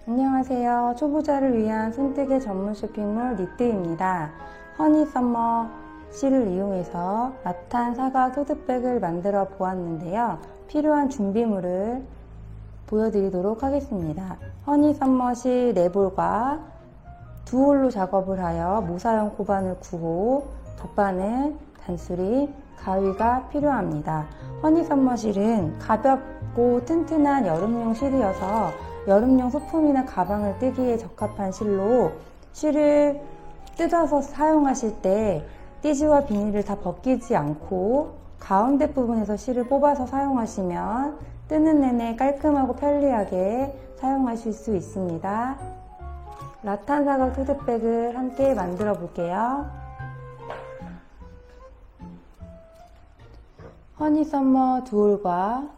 안녕하세요. 초보자를 위한 손뜨개 전문 쇼핑몰 니트입니다. 허니썸머 실을 이용해서 라탄 사각 토트백을 만들어 보았는데요. 필요한 준비물을 보여드리도록 하겠습니다. 허니썸머 실 4볼과 두홀로 작업을 하여 모사형 고반을 구고 덧바늘, 단수리, 가위가 필요합니다. 허니썸머 실은 가볍고 튼튼한 여름용 실이어서 여름용 소품이나 가방을 뜨기에 적합한 실로 실을 뜯어서 사용하실 때 띠지와 비닐을 다 벗기지 않고 가운데 부분에서 실을 뽑아서 사용하시면 뜨는 내내 깔끔하고 편리하게 사용하실 수 있습니다. 라탄 사각 토트백을 함께 만들어 볼게요. 허니썸머 두홀과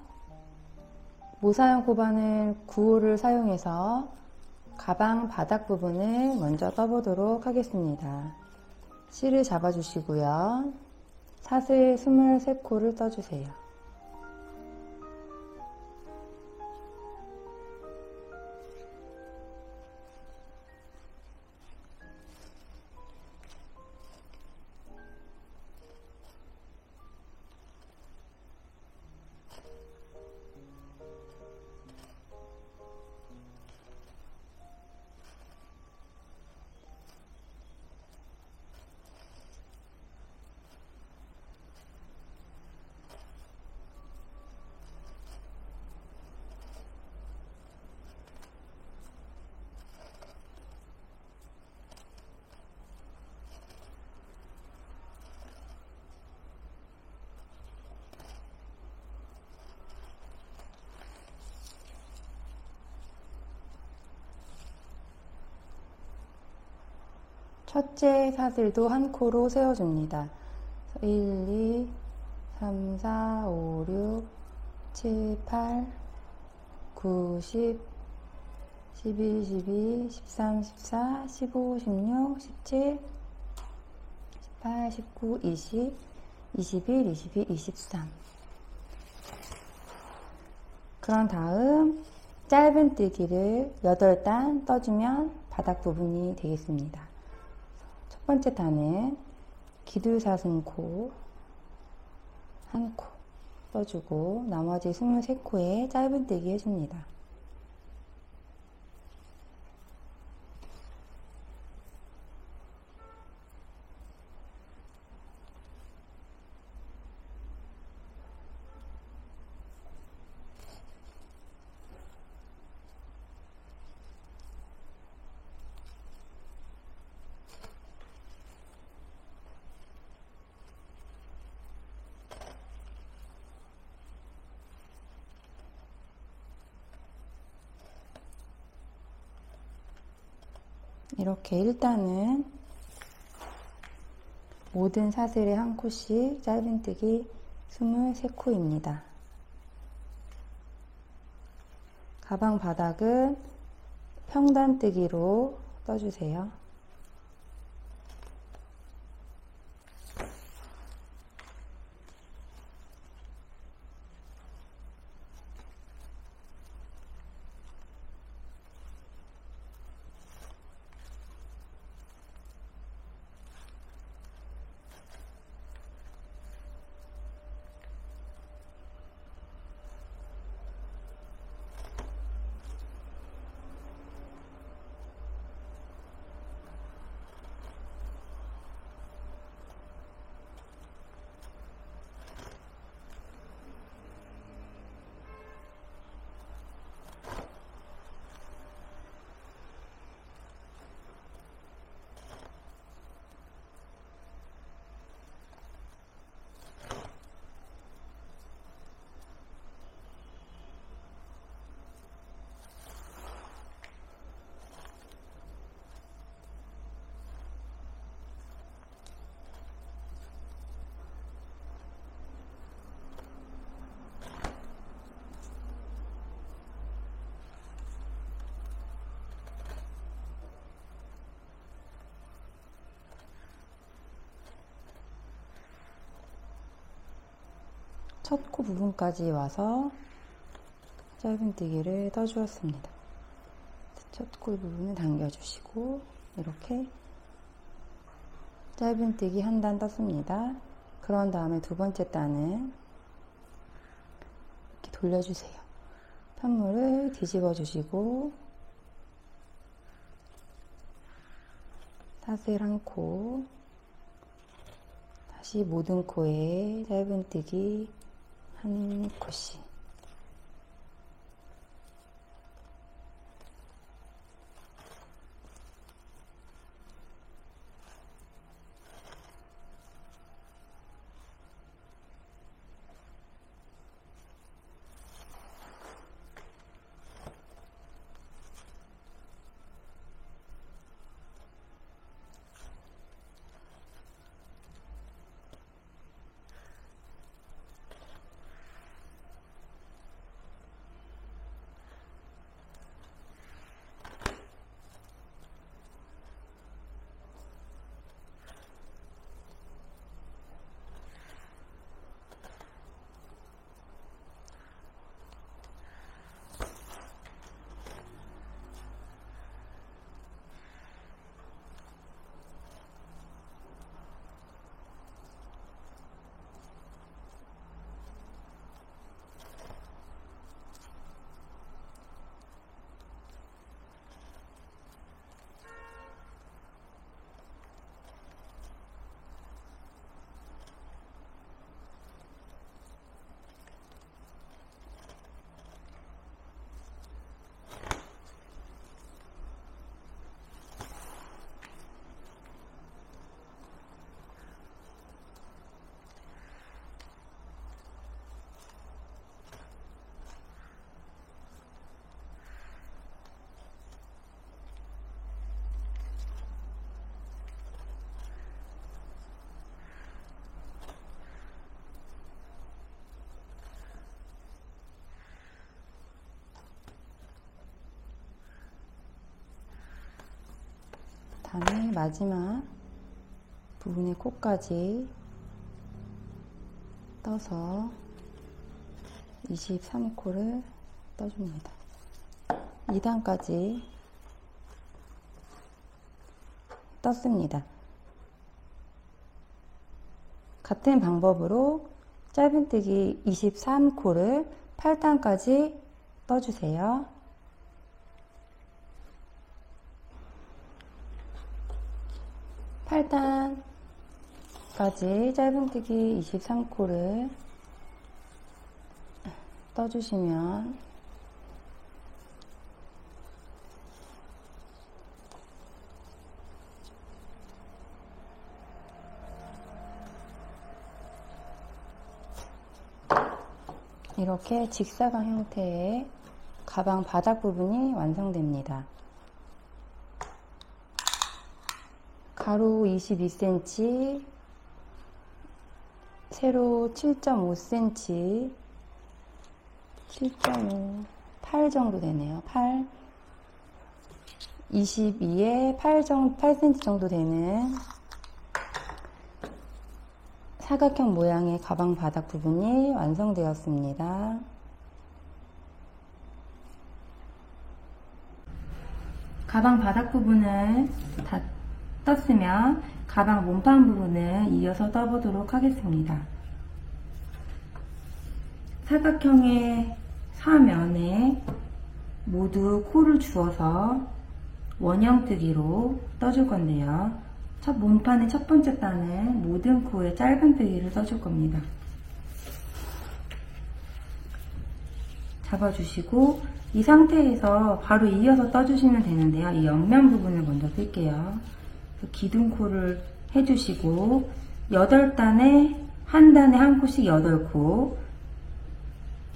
모사형 고바늘 9호를 사용해서 가방 바닥 부분을 먼저 떠보도록 하겠습니다. 실을 잡아주시고요. 사슬 23코를 떠주세요. 첫째 사슬도 한 코로 세워줍니다. 1, 2, 3, 4, 5, 6, 7, 8, 9, 10, 11, 12, 13, 14, 15, 16, 17, 18, 19, 20, 21, 22, 23. 그런 다음 짧은 뜨기를 8단 떠주면 바닥 부분이 되겠습니다. 첫 번째 단은 기둥사슴코 1코 떠주고 나머지 23코에 짧은 뜨기 해줍니다. 이렇게 일단은 모든 사슬에 1코씩 짧은뜨기 23코입니다. 가방 바닥은 평단뜨기로 떠주세요. 첫 코 부분까지 와서 짧은뜨기를 떠주었습니다. 첫 코 부분을 당겨주시고 이렇게 짧은뜨기 한 단 떴습니다. 그런 다음에 두 번째 단은 이렇게 돌려주세요. 편물을 뒤집어 주시고 사슬 한 코, 다시 모든 코에 짧은뜨기 한 코씩. 다음에 마지막 부분의 코까지 떠서 23코를 떠줍니다. 2단까지 떴습니다. 같은 방법으로 짧은뜨기 23코를 8단까지 떠주세요. 8단까지 짧은뜨기 23코를 떠주시면 이렇게 직사각 형태의 가방 바닥 부분이 완성됩니다. 가로 22cm, 세로 7.5cm, 7.5, 8 정도 되네요. 8, 22에 8cm 정도 되는 사각형 모양의 가방 바닥 부분이 완성되었습니다. 가방 바닥 부분을 다 떴으면 가방 몸판 부분을 이어서 떠보도록 하겠습니다. 사각형의 사면에 모두 코를 주어서 원형뜨기로 떠줄 건데요. 몸판의 첫 번째 단은 모든 코에 짧은뜨기를 떠줄 겁니다. 잡아주시고 이 상태에서 바로 이어서 떠주시면 되는데요. 이 옆면 부분을 먼저 뜰게요. 기둥코를 해주시고 8단에 한 단에 한 코씩 8코,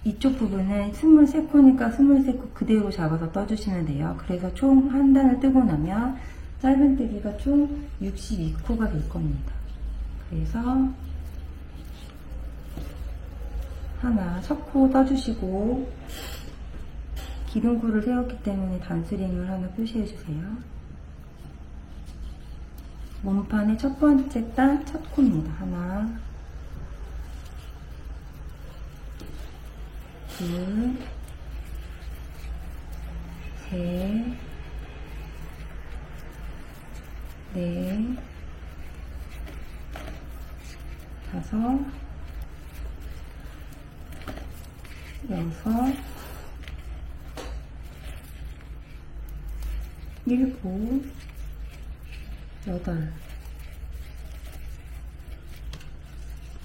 이쪽 부분은 23코니까 23코 그대로 잡아서 떠주시면 돼요. 그래서 총 한 단을 뜨고 나면 짧은뜨기가 총 62코가 될 겁니다. 그래서 하나 첫 코 떠주시고 기둥코를 세웠기 때문에 단스링을 하나 표시해주세요. 몸판의 첫 번째 단 첫 코입니다. 하나, 둘, 셋, 넷, 다섯, 여섯, 일곱, 여덟.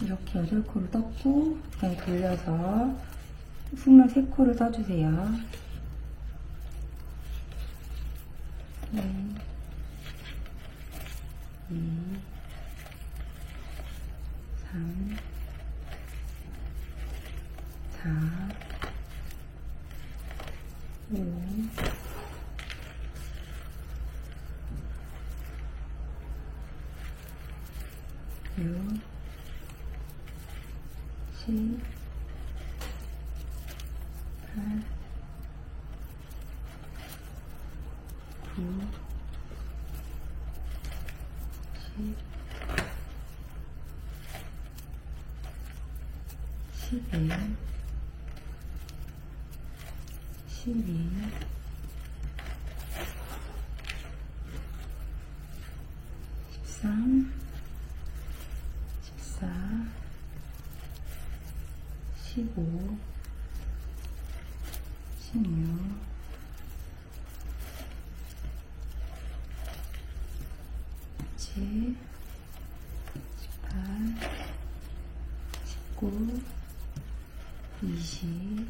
이렇게 8코를 떴고, 그냥 돌려서 23코를 떠주세요. 1, 2, 3, 4, 5, 6, 7, 8, 9, 10, 11, 12, 13, 14, 15, 16, 17, 18, 19, 20,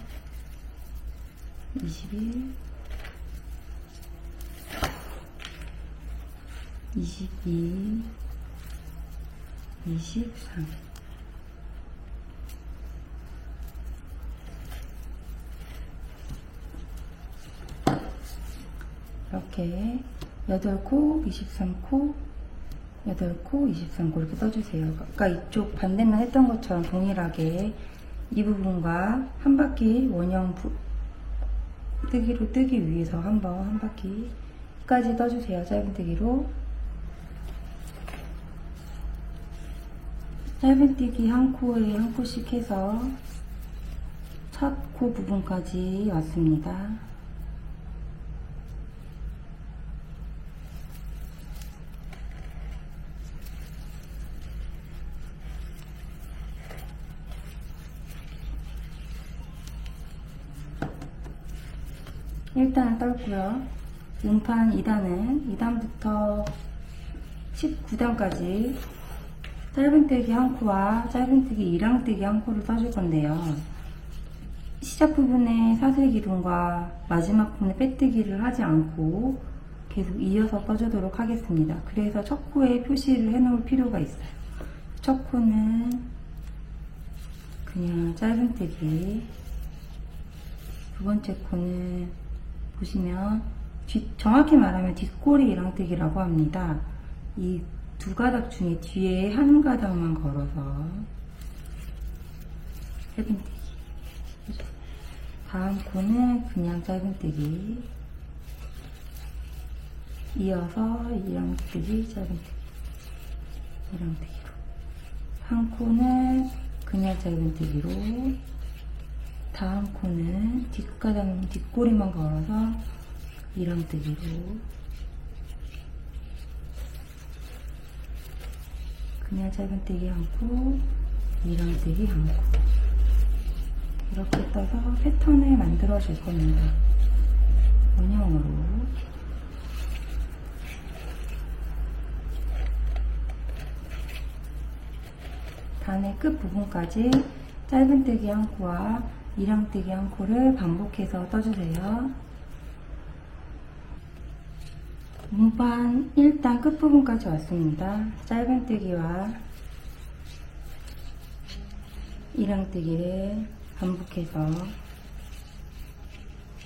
21, 22, 23. 이렇게 8코, 23코, 8코, 23코 이렇게 떠주세요. 아까 이쪽 반대면 했던 것처럼 동일하게 이 부분과 한 바퀴 원형 뜨기로 뜨기 위해서 한번 한 바퀴까지 떠주세요. 짧은뜨기로. 짧은뜨기 한 코에 한 코씩 해서 첫 코 부분까지 왔습니다. 일단은 떨고요. 음판 2단부터 19단까지 짧은뜨기 한 코와 짧은뜨기 이랑뜨기 한 코를 떠줄 건데요. 시작 부분에 사슬 기둥과 마지막 부분에 빼뜨기를 하지 않고 계속 이어서 떠주도록 하겠습니다. 그래서 첫 코에 표시를 해 놓을 필요가 있어요. 첫 코는 그냥 짧은뜨기, 두 번째 코는 보시면 정확히 말하면 뒷꼬리 이랑뜨기라고 합니다. 이 두 가닥 중에 뒤에 한 가닥만 걸어서 짧은뜨기. 다음 코는 그냥 짧은뜨기, 이어서 이랑뜨기, 짧은뜨기, 이랑뜨기로. 한 코는 그냥 짧은뜨기로, 다음 코는 뒷가닥, 뒷꼬리만 걸어서 이랑뜨기로, 그냥 짧은뜨기 한 코, 이랑뜨기 한 코. 이렇게 떠서 패턴을 만들어 줄 겁니다. 원형으로. 단의 끝 부분까지 짧은뜨기 한 코와 이랑뜨기 한 코를 반복해서 떠주세요. 문판 1단 끝부분까지 왔습니다. 짧은뜨기와 이랑뜨기를 반복해서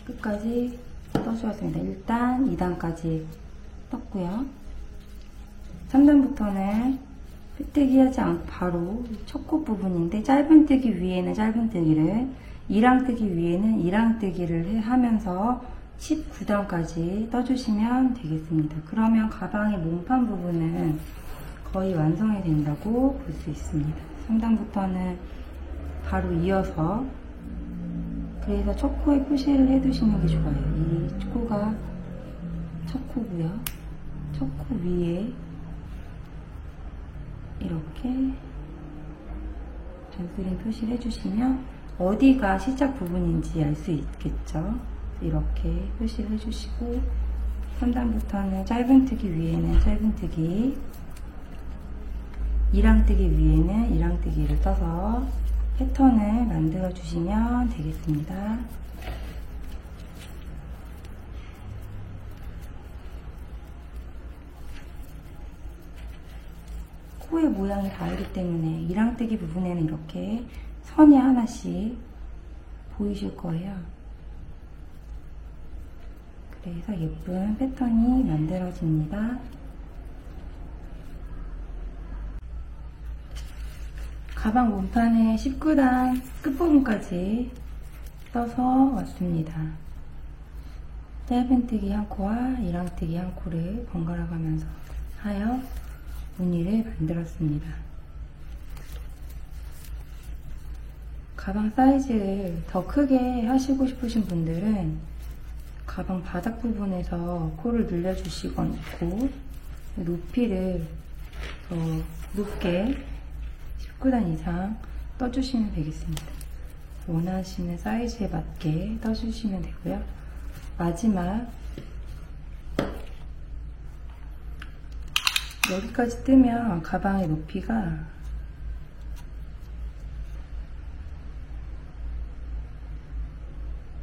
끝까지 떠주었습니다. 1단, 2단까지 떴고요. 3단부터는 빼뜨기 하지 않고 바로 첫 코 부분인데 짧은뜨기 위에는 짧은뜨기를, 이랑뜨기 위에는 이랑뜨기를 하면서 19단까지 떠주시면 되겠습니다. 그러면 가방의 몸판 부분은 거의 완성이 된다고 볼 수 있습니다. 3단부터는 바로 이어서, 그래서 첫 코에 표시를 해두시는 게 좋아요. 이 코가 첫 코고요. 첫 첫 코 위에 이렇게 전스린 표시를 해주시면 어디가 시작 부분인지 알 수 있겠죠. 이렇게 표시를 해주시고 3단부터는 짧은뜨기 위에는 짧은뜨기, 2랑뜨기 위에는 2랑뜨기를 떠서 패턴을 만들어 주시면 되겠습니다. 코의 모양이 다르기 때문에 2랑뜨기 부분에는 이렇게 선이 하나씩 보이실 거예요. 그래서 예쁜 패턴이 만들어집니다. 가방 몸판에 19단 끝부분까지 떠서 왔습니다. 짧은뜨기 한 코와 2랑뜨기 한 코를 번갈아 가면서 하여 무늬를 만들었습니다. 가방 사이즈를 더 크게 하시고 싶으신 분들은 가방 바닥 부분에서 코를 늘려주시고 높이를 더 높게 19단 이상 떠주시면 되겠습니다. 원하시는 사이즈에 맞게 떠주시면 되고요. 마지막 여기까지 뜨면 가방의 높이가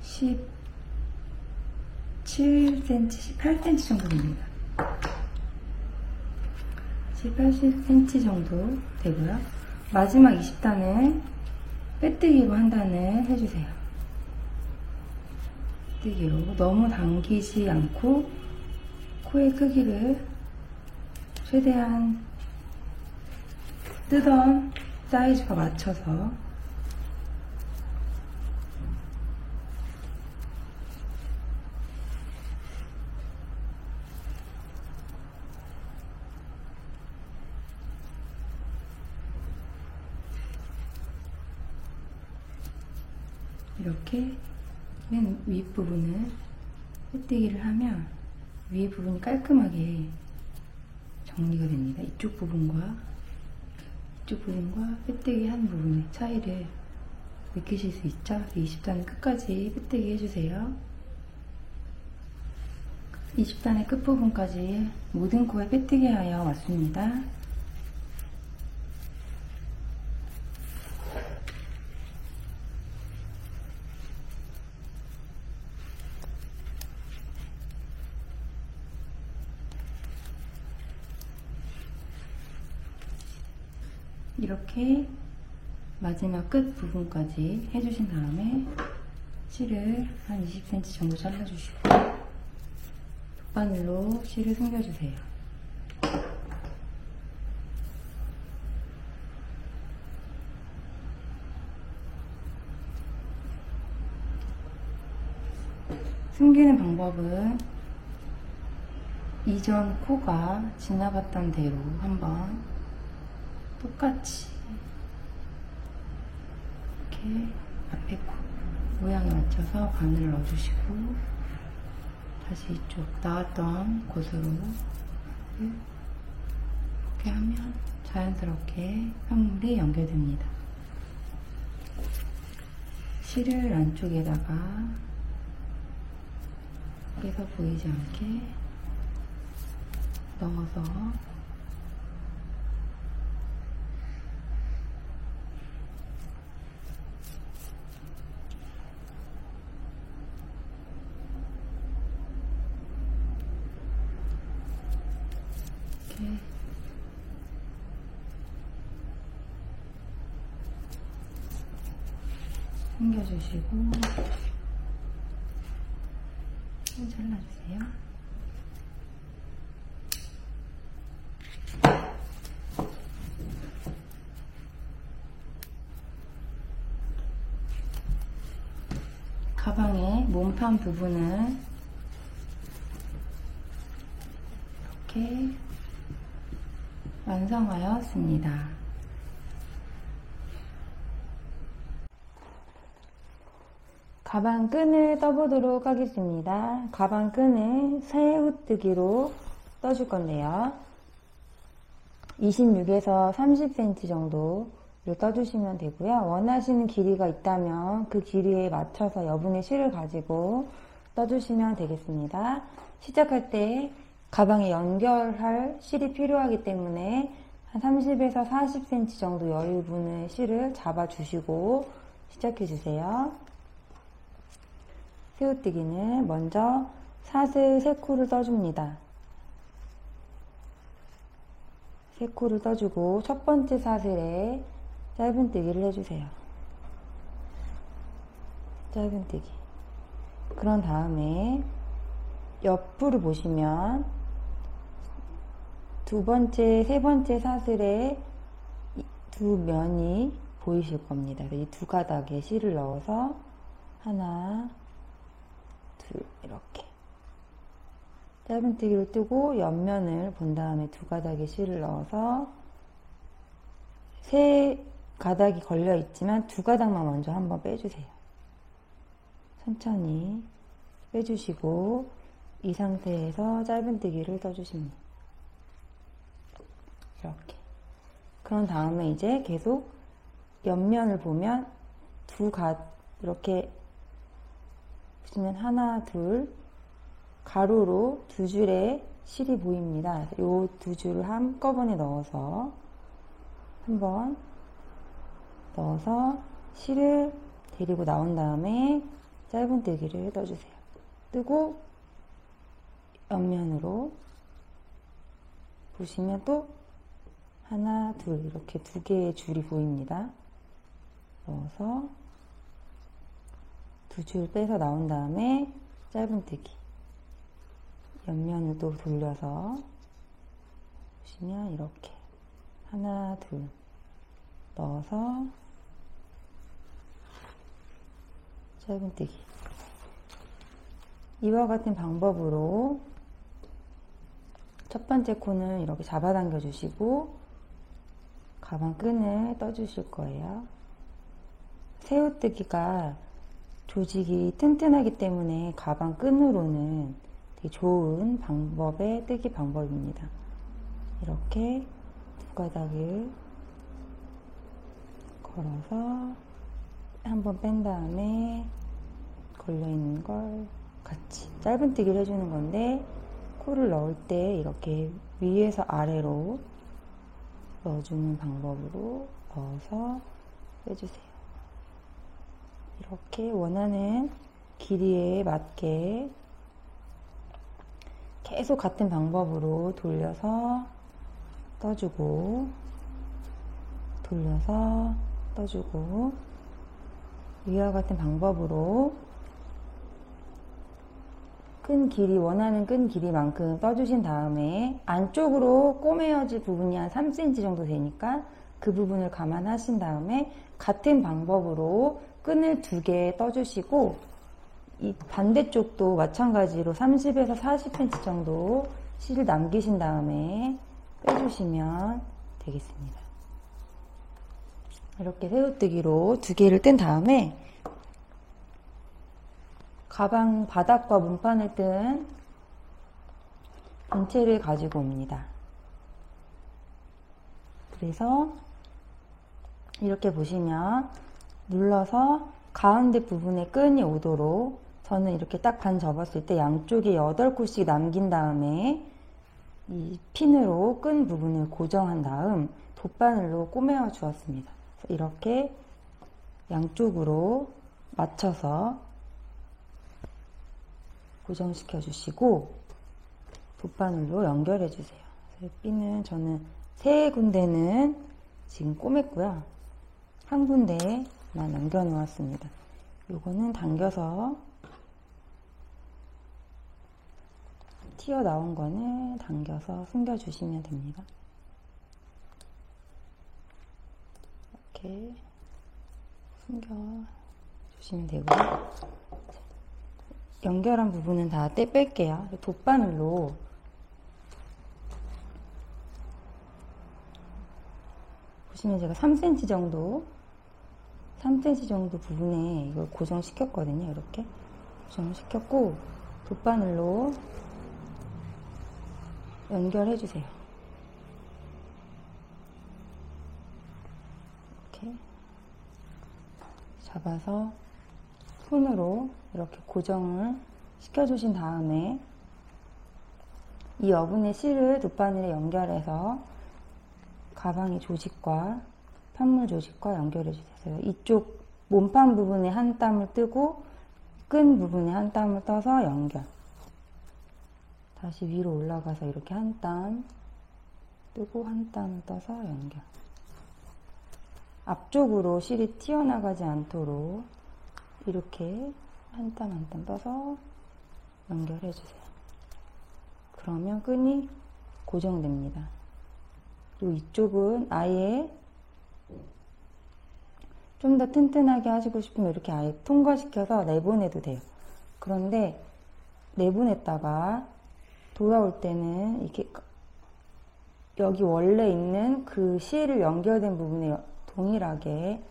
17cm, 18cm 정도 됩니다. 18cm 정도 되고요. 마지막 20단은 빼뜨기로 한 단을 해주세요. 빼뜨기로 너무 당기지 않고 코의 크기를 최대한 뜨던 사이즈가 맞춰서 이렇게 맨 윗부분을 빼뜨기를 하면 위에 부분이 깔끔하게 정리가 됩니다. 이쪽 부분과 빼뜨기 한 부분의 차이를 느끼실 수 있죠? 20단의 끝까지 빼뜨기 해주세요. 20단의 끝부분까지 모든 코에 빼뜨기 하여 왔습니다. 이렇게 마지막 끝 부분까지 해주신 다음에 실을 한 20cm 정도 잘라주시고 돗바늘로 실을 숨겨주세요. 숨기는 방법은 이전 코가 지나갔던 대로 한번 똑같이 이렇게 앞에 코 모양에 맞춰서 바늘을 넣어주시고 다시 이쪽 나왔던 곳으로 이렇게 하면 자연스럽게 편물이 연결됩니다. 실을 안쪽에다가 밖에서 보이지 않게 넣어서 숨겨주시고 잘라주세요. 가방의 몸판 부분은 이렇게 완성하였습니다. 가방 끈을 떠보도록 하겠습니다. 가방 끈을 새우뜨기로 떠줄 건데요. 26에서 30cm 정도를 떠주시면 되고요. 원하시는 길이가 있다면 그 길이에 맞춰서 여분의 실을 가지고 떠주시면 되겠습니다. 시작할 때 가방에 연결할 실이 필요하기 때문에 한 30에서 40cm 정도 여유분의 실을 잡아주시고 시작해주세요. 새우뜨기는 먼저 사슬 3코를 떠줍니다. 3코를 떠주고 첫 번째 사슬에 짧은뜨기를 해주세요. 짧은뜨기. 그런 다음에 옆으로 보시면 두 번째, 세 번째 사슬에 두 면이 보이실 겁니다. 이 두 가닥에 실을 넣어서 하나, 둘 이렇게 짧은뜨기를 뜨고 옆면을 본 다음에 두 가닥에 실을 넣어서 세 가닥이 걸려 있지만 두 가닥만 먼저 한번 빼주세요. 천천히 빼주시고 이 상태에서 짧은뜨기를 떠주십니다. 이렇게. 그런 다음에 이제 계속 옆면을 보면 이렇게 보시면 하나, 둘, 가로로 두 줄의 실이 보입니다. 이 두 줄을 한꺼번에 넣어서 한번 넣어서 실을 데리고 나온 다음에 짧은뜨기를 떠주세요. 뜨고 옆면으로 보시면 또 하나, 둘 이렇게 두 개의 줄이 보입니다. 넣어서 두 줄 빼서 나온 다음에 짧은뜨기 옆면을 또 돌려서 보시면 이렇게 하나, 둘 넣어서 짧은뜨기. 이와 같은 방법으로 첫 번째 코는 이렇게 잡아당겨 주시고 가방 끈을 떠주실 거예요. 새우뜨기가 조직이 튼튼하기 때문에 가방 끈으로는 되게 좋은 방법의 뜨기 방법입니다. 이렇게 두 가닥을 걸어서 한번 뺀 다음에 걸려있는 걸 같이 짧은뜨기를 해주는 건데 코를 넣을 때 이렇게 위에서 아래로 넣어주는 방법으로 넣어서 빼주세요. 이렇게 원하는 길이에 맞게 계속 같은 방법으로 돌려서 떠주고 돌려서 떠주고 위와 같은 방법으로 원하는 끈 길이만큼 떠주신 다음에 안쪽으로 꼬매어질 부분이 한 3cm 정도 되니까 그 부분을 감안하신 다음에 같은 방법으로 끈을 2개 떠주시고 이 반대쪽도 마찬가지로 30에서 40cm 정도 실을 남기신 다음에 빼주시면 되겠습니다. 이렇게 새우뜨기로 2개를 뜬 다음에 가방 바닥과 문판을 뜬 본체를 가지고 옵니다. 그래서 이렇게 보시면 눌러서 가운데 부분에 끈이 오도록 저는 이렇게 딱 반 접었을 때 양쪽에 8코씩 남긴 다음에 이 핀으로 끈 부분을 고정한 다음 돗바늘로 꼬매어 주었습니다. 이렇게 양쪽으로 맞춰서 고정시켜 주시고 돗바늘로 연결해 주세요. 핀은 저는 3군데는 지금 꼬맸고요. 한 군데만 남겨 놓았습니다. 요거는 당겨서 튀어나온 거는 당겨서 숨겨 주시면 됩니다. 이렇게 숨겨 주시면 되고요. 연결한 부분은 다 뺄게요. 돗바늘로 보시면 제가 3cm 정도 부분에 이걸 고정시켰거든요. 이렇게 고정시켰고 돗바늘로 연결해 주세요. 이렇게 잡아서 손으로 이렇게 고정을 시켜주신 다음에 이 여분의 실을 돗바늘에 연결해서 가방의 조직과 편물 조직과 연결해 주세요. 이쪽 몸판 부분에 한 땀을 뜨고 끈 부분에 한 땀을 떠서 연결. 다시 위로 올라가서 이렇게 한 땀 뜨고 한 땀을 떠서 연결. 앞쪽으로 실이 튀어나가지 않도록 이렇게 한 땀 한 땀 떠서 연결해 주세요. 그러면 끈이 고정됩니다. 그리고 이쪽은 아예 좀 더 튼튼하게 하시고 싶으면 이렇게 아예 통과시켜서 내보내도 돼요. 그런데 내보냈다가 돌아올 때는 이렇게 여기 원래 있는 그 실을 연결된 부분에 동일하게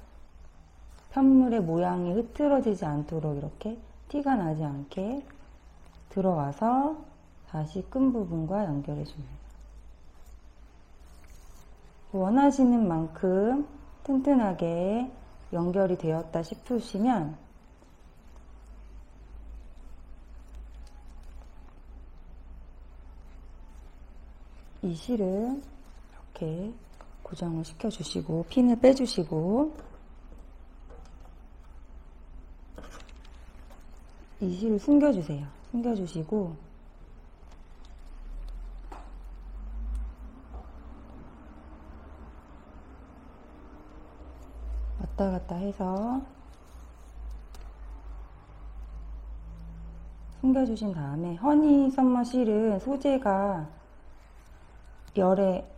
편물의 모양이 흐트러지지 않도록 이렇게 티가 나지 않게 들어와서 다시 끈 부분과 연결해 줍니다. 원하시는 만큼 튼튼하게 연결이 되었다 싶으시면 이 실을 이렇게 고정을 시켜주시고 핀을 빼주시고 이 실을 숨겨주세요. 숨겨주시고 왔다 갔다 해서 숨겨주신 다음에 허니 썸머 실은 소재가 열에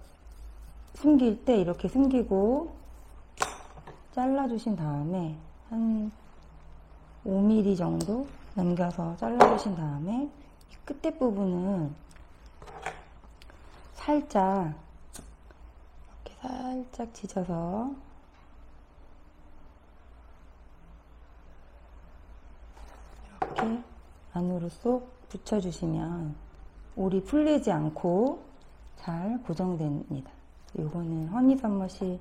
숨길 때 이렇게 숨기고 잘라주신 다음에 한 5mm 정도 남겨서 잘라주신 다음에 이 끝에 부분은 살짝 이렇게 살짝 지져서 이렇게 안으로 쏙 붙여주시면 올이 풀리지 않고 잘 고정됩니다. 이거는 허니썸머시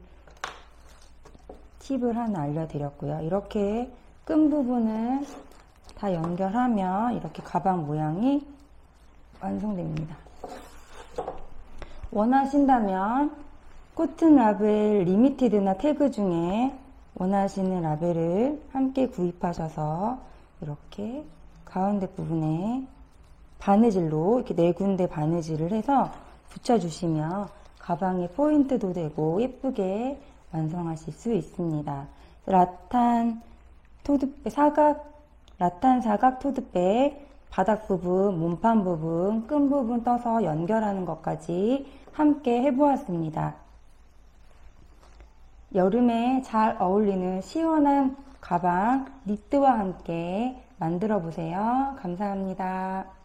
팁을 하나 알려드렸고요. 이렇게 끈 부분을 다 연결하면 이렇게 가방 모양이 완성됩니다. 원하신다면 코튼 라벨 리미티드나 태그 중에 원하시는 라벨을 함께 구입하셔서 이렇게 가운데 부분에 바느질로 이렇게 4군데 바느질을 해서 붙여주시면 가방의 포인트도 되고 예쁘게 완성하실 수 있습니다. 라탄 사각 토드백 바닥 부분, 몸판 부분, 끈 부분 떠서 연결하는 것까지 함께 해보았습니다. 여름에 잘 어울리는 시원한 가방 니트와 함께 만들어 보세요. 감사합니다.